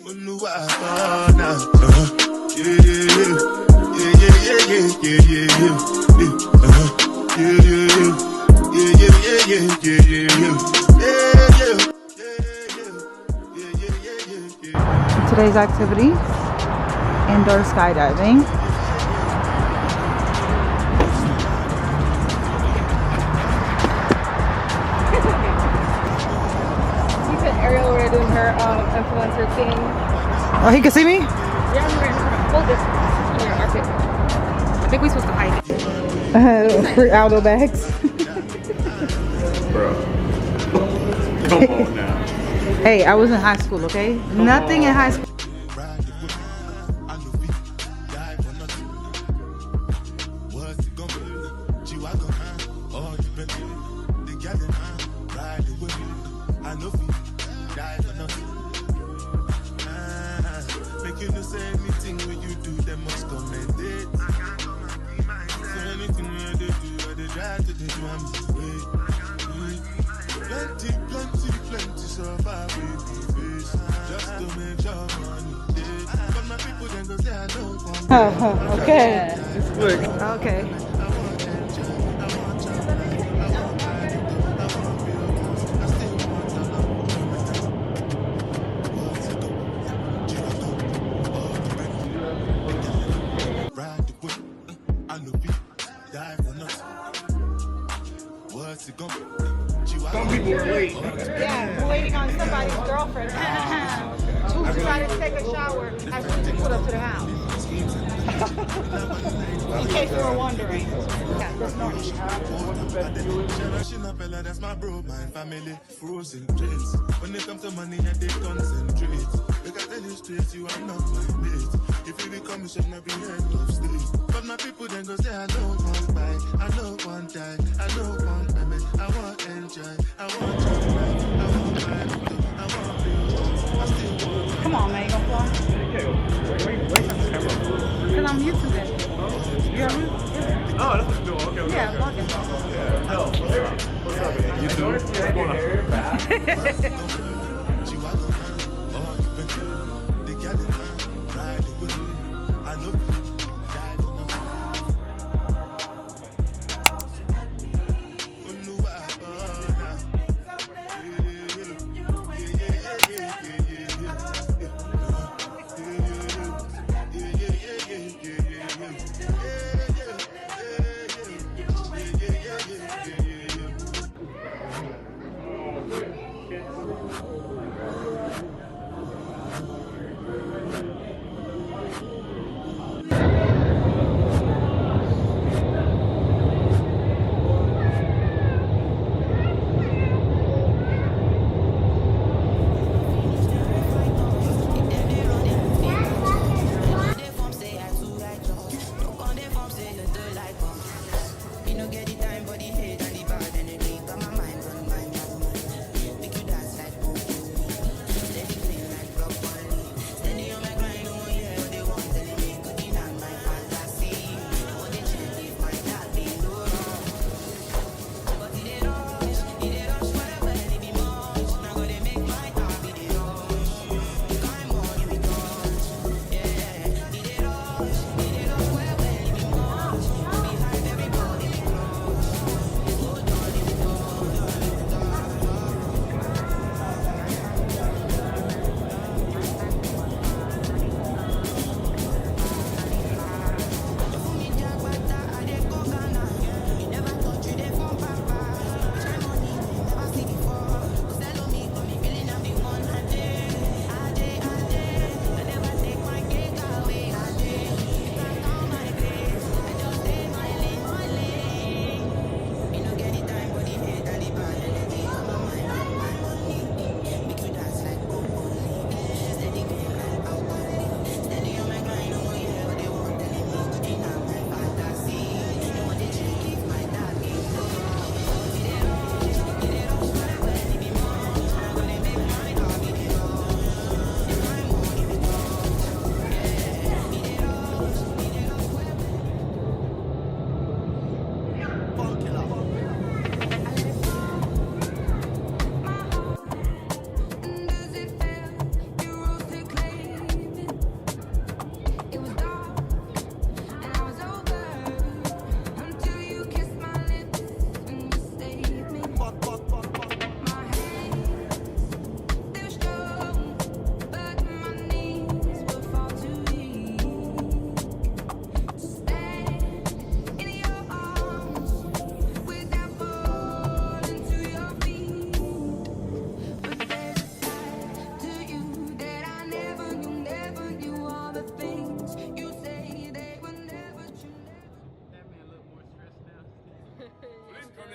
Today's activity, indoor skydiving. You said Ariel were doing her influencer thing. Oh, he can see me? Yeah, I'm wearing hold this in your armpit. I think we're supposed to hide it. Free Aldo bags. Bro. Come on now. Hey, I was in high school, okay? Nothing in high school. Oh, okay. Okay. Some people are late. Yeah, we're waiting on somebody's girlfriend who decided to take a shower as soon as we put up to the house. In case you were wondering. Yeah, this morning. That's my bro, my family, frozen drinks. When it comes to money, I they concentrate. Look at the streets, you are not my mate. If you become a should not be head of state. But my people then go say, I don't want buy, I don't want die, I don't want payment, I want enjoy, I want joy, I want buy, I want build, I still want. Come on, man, you gonna fly? Because I'm YouTube it. You heard me? Oh, that's what you're doing. Okay. Yeah, vlogging. Hell, what's up, man? You too? What's going on?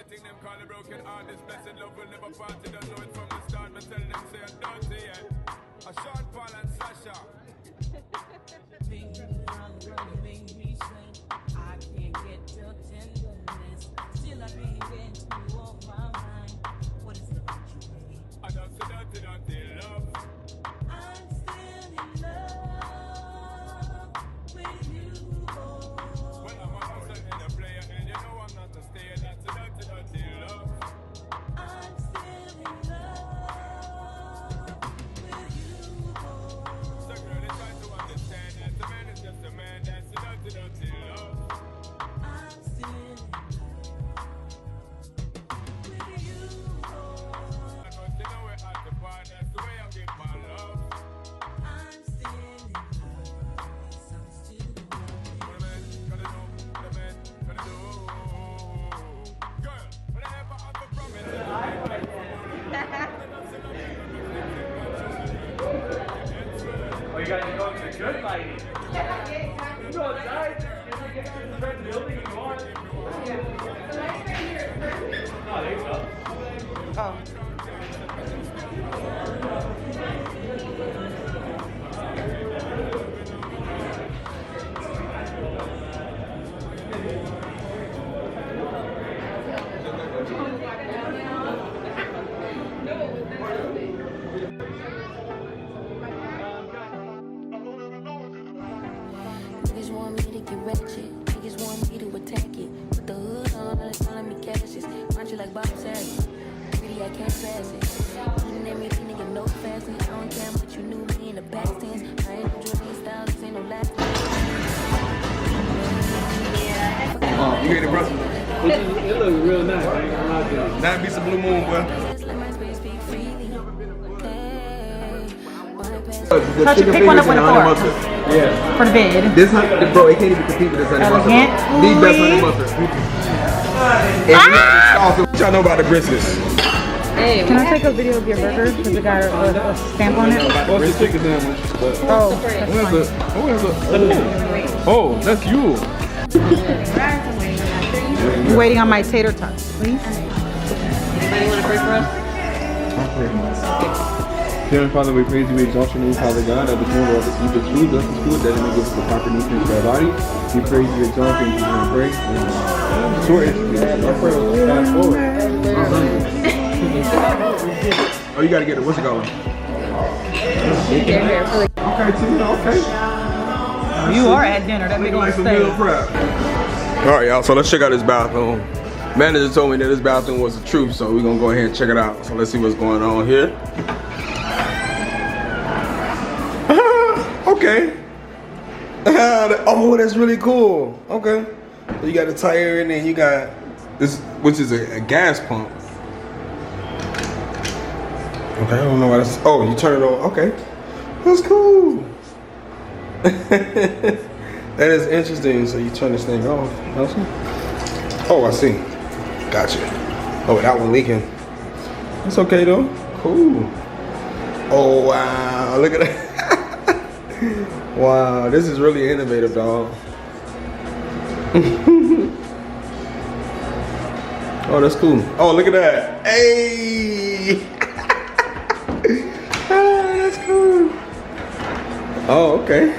thing them call a broken heart. This blessed love will never part. They don't know it from the start. But tell them say I'm dirty yet. A Sean Paul and Sasha. Make me sing. I can't get your tenderness. Still I be getting you off my mind. What is it that you need? I don't say dirty love. I'm still in love with you, boy. Well, I'm a hustler and a player, and you know I'm not a stayer. That's a dirty love. I'm still in love with you, boy. So girl, they try to understand that the man is just a man. That's a dirty love. I'm still in love with you, boy. Because you know we're at the bar. That's the way I give my love. I'm still in love. Yes, I'm still in love. What a man gotta do, what a man gotta do. Girl, whatever I can promise. Oh, you guys are going to the good lighting. You go outside, you get to the front building if you want. Oh, there you go. Oh. Niggas want me to get ratchet. Niggas want me to attack it. Put the hood on, all they calling me Cassius. Punch you like Bob Saget. Greedy, I can't pass it. Eating everything, nigga, no fasting. I don't care what you knew me in the past tense. I ain't no Jordan style, this ain't no last. Oh, you ready, bro? It looks real nice. I ain't gonna lie to you. That'd be some blue moon, boy. Just let my space speak freely. Touch it, pick one up on the floor. Yeah. For the bed. This honey, bro, it can't even compete with this honey mustard. Elegant. The best honey mustard. And what y'all know about the briskets? Can I take a video of your burger? Because it got a stamp on it. What's the chicken sandwich? Oh, that's fine. Oh, that's you. I'm waiting on my tater tots, please. Anybody want to pray for us? Heavenly Father, we praise you, we exalt your name, Father God. I just want to eat this food, bless this food, that it may give us the proper nutrients to our body. We praise you, exalt you, and give you praise. Short is our prayer was fast forward. Oh, you gotta get it. What's it called? Okay, Tina, okay. You are at dinner. That big old Like some meal steak. prep. Alright, y'all, so let's check out this bathroom. Manager told me that this bathroom was the truth, so we're gonna go ahead and check it out. So let's see what's going on here. Okay. Oh, that's really cool. Okay. So you got a tire and then you got this, which is a gas pump. Okay, I don't know why that's. Oh, you turn it on. Okay. That's cool. That is interesting. So you turn this thing off. Oh, I see. Gotcha. Oh, that one leaking. It's okay though. Cool. Oh wow! Look at that. Wow, this is really innovative, dog. Oh, that's cool. Oh, look at that. Hey. Oh, that's cool. Oh, okay.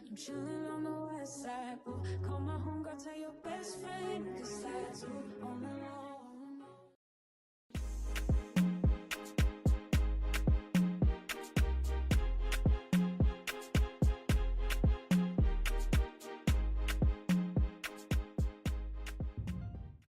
I'm chilling on the west side. Call my homegirl, tell your best friend. Decide to on the lawn.